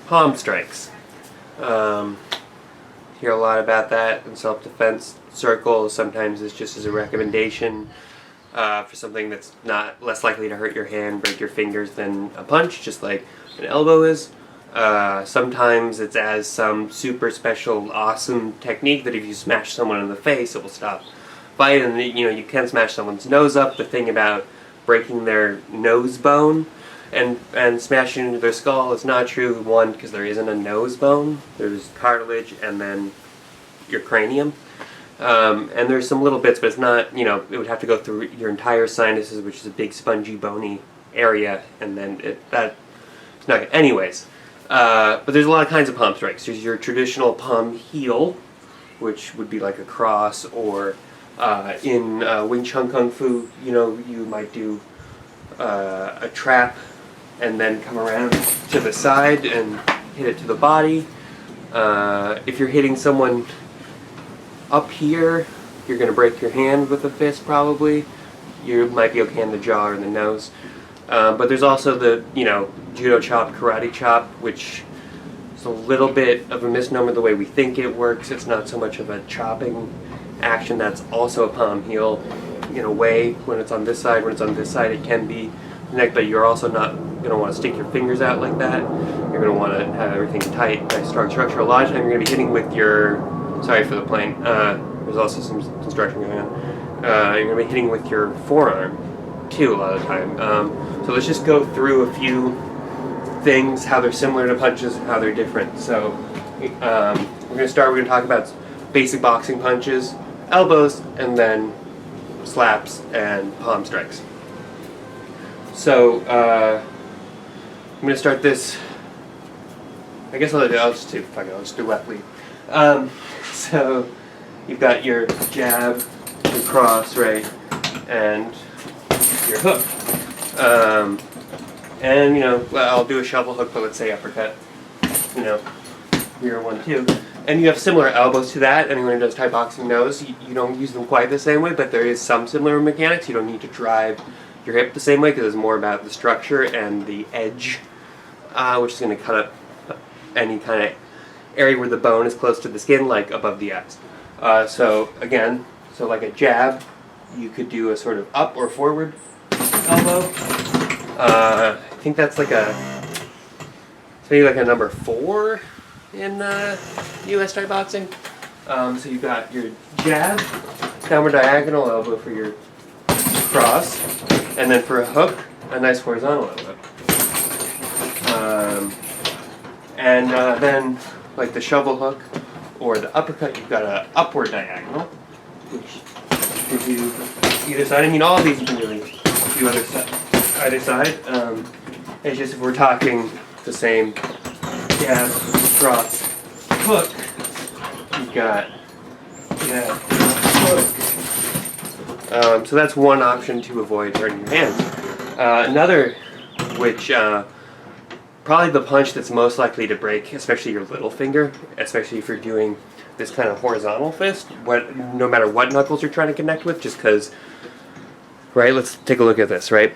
palm strikes. Hear a lot about that in self-defense circles. Sometimes it's just as a recommendation for something that's less likely to hurt your hand, break your fingers than a punch, just like an elbow is. Sometimes it's as some super special, awesome technique that if you smash someone in the face, it will stop fight. And you can smash someone's nose up. The thing about breaking their nose bone and smashing into their skull is not true. One, because there isn't a nose bone. There's cartilage and then your cranium. And there's some little bits, but it's not, it would have to go through your entire sinuses, which is a big spongy, bony area, and then it's not good. Anyways, but there's a lot of kinds of palm strikes. There's your traditional palm heel, which would be like a cross, or in Wing Chun Kung Fu, you might do a trap and then come around to the side and hit it to the body. If you're hitting someone up here, you're going to break your hand with a fist probably. You might be okay in the jaw or in the nose. But there's also the, judo chop, karate chop, which is a little bit of a misnomer the way we think it works. It's not so much of a chopping action. That's also a palm heel in a way. When it's on this side, it can be the neck, but you're also not going to want to stick your fingers out like that. You're going to want to have everything tight, nice strong structure. A lot of time you're going to be hitting with your, sorry for the plane, there's also some construction going on. You're going to be hitting with your forearm too a lot of the time. So let's just go through a few things, how they're similar to punches and how they're different. So we're going to talk about basic boxing punches, elbows, and then slaps and palm strikes. So I'm going to start this, I guess I'll just do left lead. So you've got your jab, your cross, right, and your hook. And I'll do a shovel hook, but let's say uppercut. Here, 1, 2. And you have similar elbows to that. Anyone who does Thai boxing knows you don't use them quite the same way, but there is some similar mechanics. You don't need to drive your hip the same way because it's more about the structure and the edge, which is going to cut up any kind of area where the bone is close to the skin, like above the eyes. So like a jab, you could do a sort of up or forward elbow. I think that's maybe like a number 4 in U.S. Thai boxing. So you've got your jab, downward diagonal elbow for your cross, and then for a hook, a nice horizontal elbow. Then like the shovel hook or the uppercut, you've got an upward diagonal, which gives you either side. I mean, all of these you can really do either side. It's just if we're talking the same jab, cross, hook, you've got hook. So that's one option to avoid hurting your hands. Another, which probably the punch that's most likely to break, especially your little finger, especially if you're doing this kind of horizontal fist, no matter what knuckles you're trying to connect with, just because, right, let's take a look at this, right?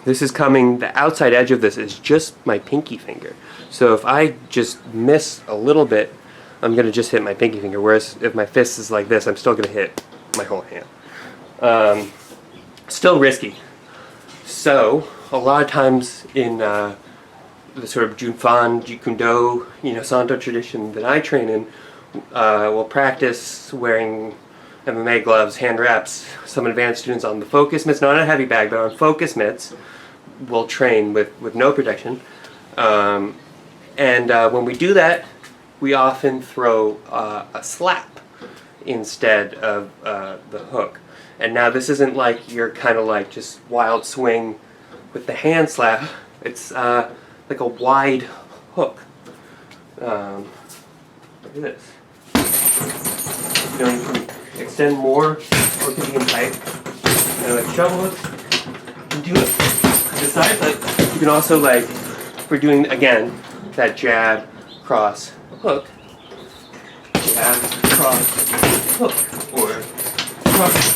This is the outside edge of this is just my pinky finger. So if I just miss a little bit, I'm going to just hit my pinky finger, whereas if my fist is like this, I'm still going to hit my whole hand. Still risky. So a lot of times in the sort of Junfan, Jeet Kune Do, Santo tradition that I train in, we'll practice wearing MMA gloves, hand wraps. Some advanced students on the focus mitts, not on a heavy bag, but on focus mitts, will train with no protection. When we do that, we often throw a slap instead of the hook. And now this isn't like you're kind of like just wild swing with the hand slap. It's like a wide hook. Look at this. You can extend more, or it can be tight. Like shovel hooks, you can do it to the side, but you can also, like, if we're doing again that jab, cross, hook, jab, cross, hook, or cross.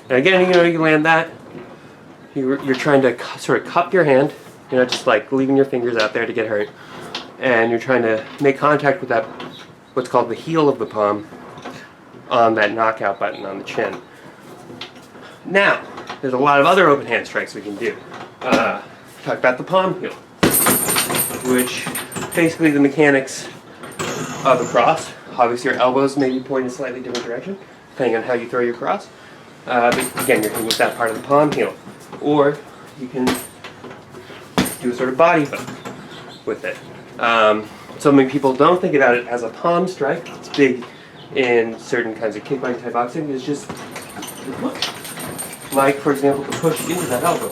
And again, you land that. You're trying to sort of cup your hand You're not just like leaving your fingers out there to get hurt. And you're trying to make contact with that, what's called the heel of the palm, on that knockout button on the chin. Now, there's a lot of other open hand strikes we can do. Talk about the palm heel, which basically the mechanics of a cross. Obviously your elbows may be pointing a slightly different direction, depending on how you throw your cross. But again, you're hitting with that part of the palm heel. Or you can do a sort of body hook with it. So many people don't think about it as a palm strike. It's big in certain kinds of kickboxing type boxing. It's just the push. Like, for example, the push into that elbow.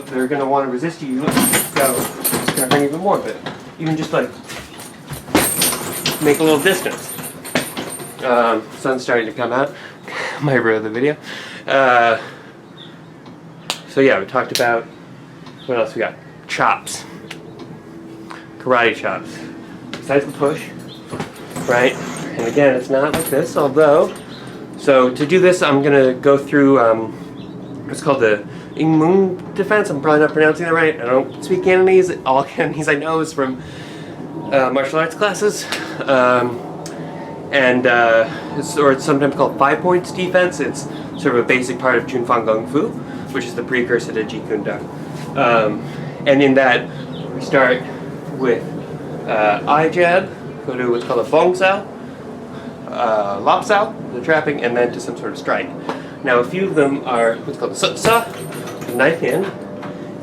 They're going to want to resist you. Go. It's going to hurt even more. But even just like make a little distance. Sun's starting to come out. Might ruin the video. So yeah, we talked about what else we got. Chops. Karate chops. Besides the push, right? And again, it's not like this, although, so to do this, I'm gonna go through what's called the Emu Defense. I'm probably not pronouncing that right. I don't speak Cantonese. All Cantonese I know is from martial arts classes. It's sometimes called 5 points defense. It's sort of a basic part of Junfang Kung Fu, which is the precursor to Jeet Kune Do. And in that, we start with eye jab, go to what's called a bong sao, lop sao, the trapping, and then to some sort of strike. Now, a few of them are what's called the sut sa, knife hand,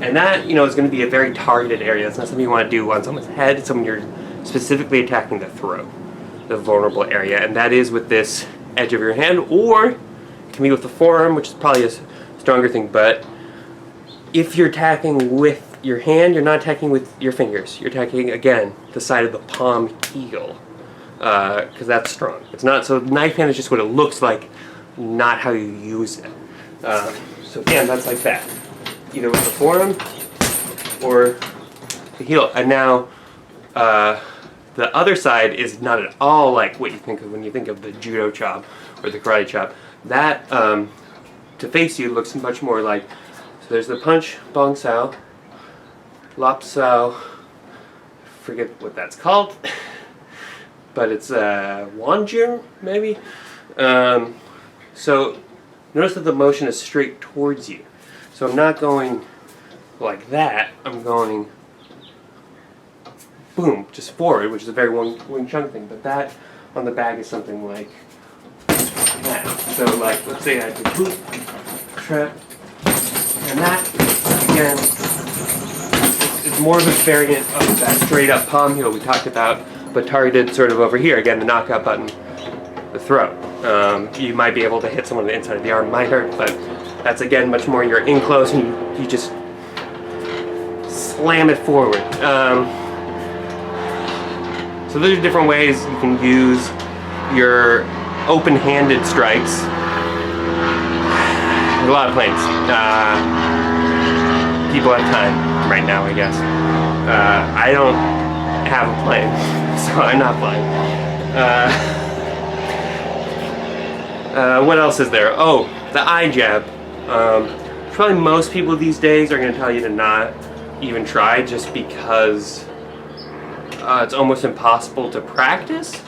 and that, you know, is going to be a very targeted area. It's not something you want to do on someone's head. It's something you're specifically attacking the throat, the vulnerable area, and that is with this edge of your hand, or it can be with the forearm, which is probably a stronger thing. But if you're attacking with your hand, you're not attacking with your fingers. You're attacking, again, the side of the palm heel, because that's strong. It's not, so knife hand is just what it looks like, not how you use it. So again, that's like that, either with the forearm or the heel. And now, the other side is not at all like what you think of when you think of the judo chop or the karate chop. That, to face you, looks much more like, so there's the punch, bong sao, lop sao, forget what that's called, but it's wanjun, maybe? So notice that the motion is straight towards you. So I'm not going like that, I'm going boom, just forward, which is a very Wing Chun thing, but that on the bag is something like that. So like, let's say I do boop, trap, and that, again, it's more of a variant of that straight up palm heel we talked about, but targeted sort of over here. Again, the knockout button, the throat. You might be able to hit someone on the inside of the arm, might hurt, but that's again much more you're in close and you just slam it forward. So those are different ways you can use your open-handed strikes. There's a lot of planes. People have time right now, I guess. I don't have a plane, so I'm not flying. What else is there? Oh, the eye jab. Probably most people these days are going to tell you to not even try, just because it's almost impossible to practice.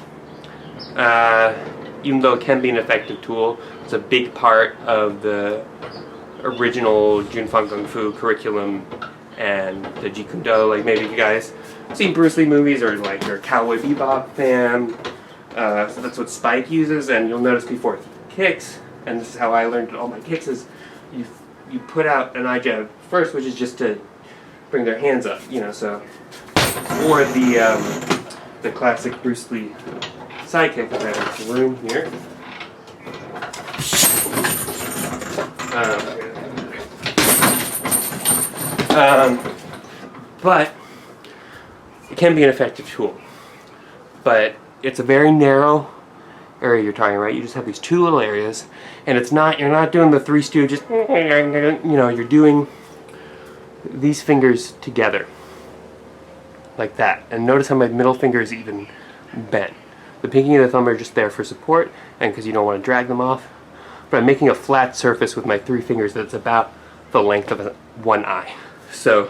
Even though it can be an effective tool, it's a big part of the original Junfang Kung Fu curriculum and the Jeet Kune Do. Like maybe you guys seen Bruce Lee movies or like you're a Cowboy Bebop fan. So that's what Spike uses, and you'll notice before he kicks, and this is how I learned all my kicks, is you put out an eye jab first, which is just to bring their hands up, you know, so, or the classic Bruce Lee side kick. I have room here. But it can be an effective tool, but it's a very narrow area you're talking, right? You just have these two little areas, and it's not, you're not doing the Three Stooges, you know, you're doing these fingers together like that. And notice how my middle finger is even bent. The pinky and the thumb are just there for support and because you don't want to drag them off, but I'm making a flat surface with my three fingers that's about the length of one eye. So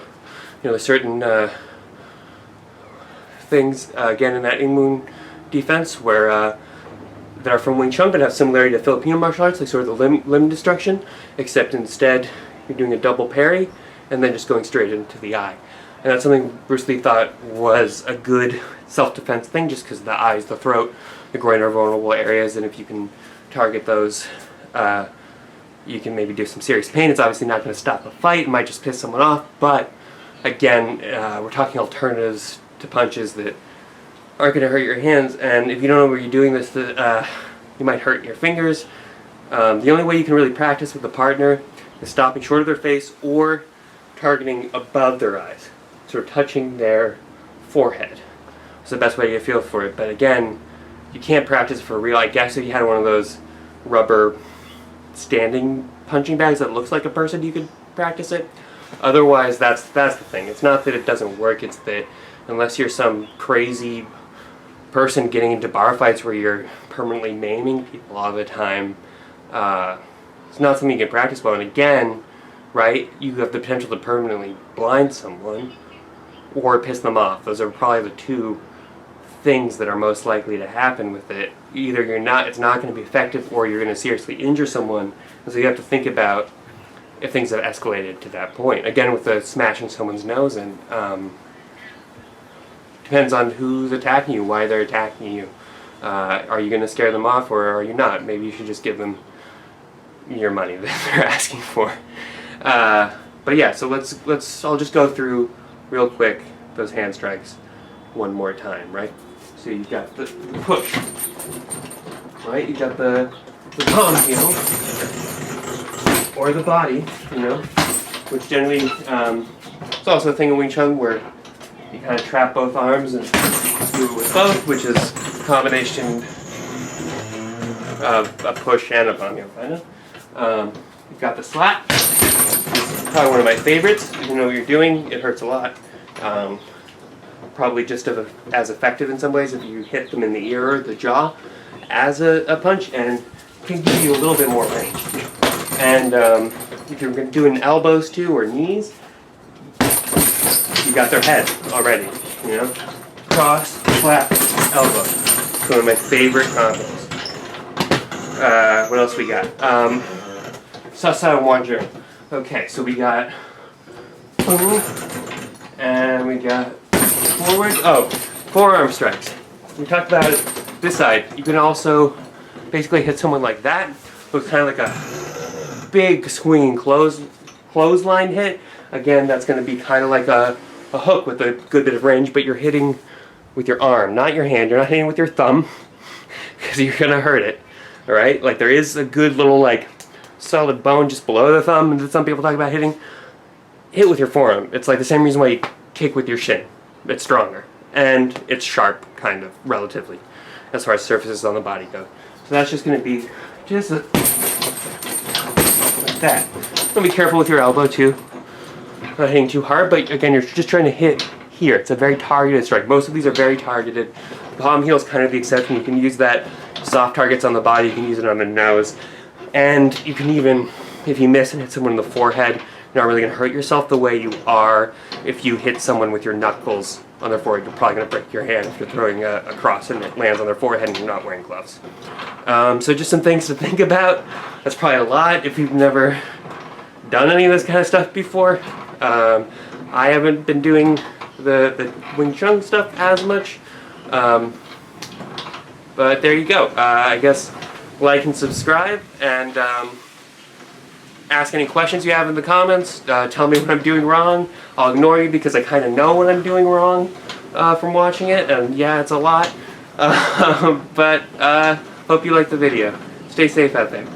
certain things, again, in that Emu Defense, where that are from Wing Chun but have similarity to Filipino martial arts, like sort of the limb destruction, except instead you're doing a double parry and then just going straight into the eye. And that's something Bruce Lee thought was a good self-defense thing, just because the eyes, the throat, the groin are vulnerable areas, and if you can target those, you can maybe do some serious pain. It's obviously not going to stop a fight, it might just piss someone off, but again, we're talking alternatives to punches that aren't going to hurt your hands, and if you don't know where you're doing this, you might hurt your fingers. The only way you can really practice with a partner is stopping short of their face or targeting above their eyes, sort of touching their forehead. It's the best way to get a feel for it, but again, you can't practice for real. I guess if you had one of those rubber standing punching bags that looks like a person, you could practice it. Otherwise, that's the thing. It's not that it doesn't work, it's that unless you're some crazy person getting into bar fights where you're permanently maiming people all the time, it's not something you can practice well. And again, right, you have the potential to permanently blind someone or piss them off. Those are probably the two things that are most likely to happen with it. Either it's not going to be effective, or you're going to seriously injure someone. And so you have to think about if things have escalated to that point. Again, with the smashing someone's nose in, depends on who's attacking you, why they're attacking you. Are you going to scare them off, or are you not? Maybe you should just give them your money that they're asking for. But yeah, so I'll just go through real quick those hand strikes one more time, right? So you've got the push, right? You've got the palm heel, or the body, which generally, it's also a thing in Wing Chun where you kind of trap both arms and do it with both, which is a combination of a push and a palm heel, kind of. You've got the slap. This is probably one of my favorites. If you know what you're doing, it hurts a lot. Probably just as effective in some ways if you hit them in the ear or the jaw as a punch, and can give you a little bit more range. And if you're doing elbows too, or knees, you got their head already, Cross, slap, elbow. It's one of my favorite combos. What else we got? Sasa and Wanjiro. Okay, so we got boom, and we got forward. Oh, forearm strikes. We talked about it this side. You can also basically hit someone like that. Looks kind of like a big swinging clothesline hit. Again, that's going to be kind of like a hook with a good bit of range, but you're hitting with your arm, not your hand. You're not hitting with your thumb, because you're going to hurt it. Alright? Like, there is a good little, solid bone just below the thumb that some people talk about hitting. Hit with your forearm. It's like the same reason why you kick with your shin. It's stronger. And it's sharp, kind of, relatively, as far as surfaces on the body go. So that's just going to be just like that. So be careful with your elbow, too. Not hitting too hard, but again, you're just trying to hit here. It's a very targeted strike. Most of these are very targeted. Palm heel is kind of the exception. You can use that soft targets on the body. You can use it on the nose. And you can even, if you miss and hit someone in the forehead, you're not really going to hurt yourself the way you are if you hit someone with your knuckles on their forehead. You're probably going to break your hand if you're throwing a cross and it lands on their forehead and you're not wearing gloves. So just some things to think about. That's probably a lot if you've never done any of this kind of stuff before. I haven't been doing the Wing Chun stuff as much. But there you go. I guess like and subscribe, and ask any questions you have in the comments. Tell me what I'm doing wrong. I'll ignore you because I kind of know what I'm doing wrong from watching it, and yeah, it's a lot. But hope you like the video. Stay safe out there.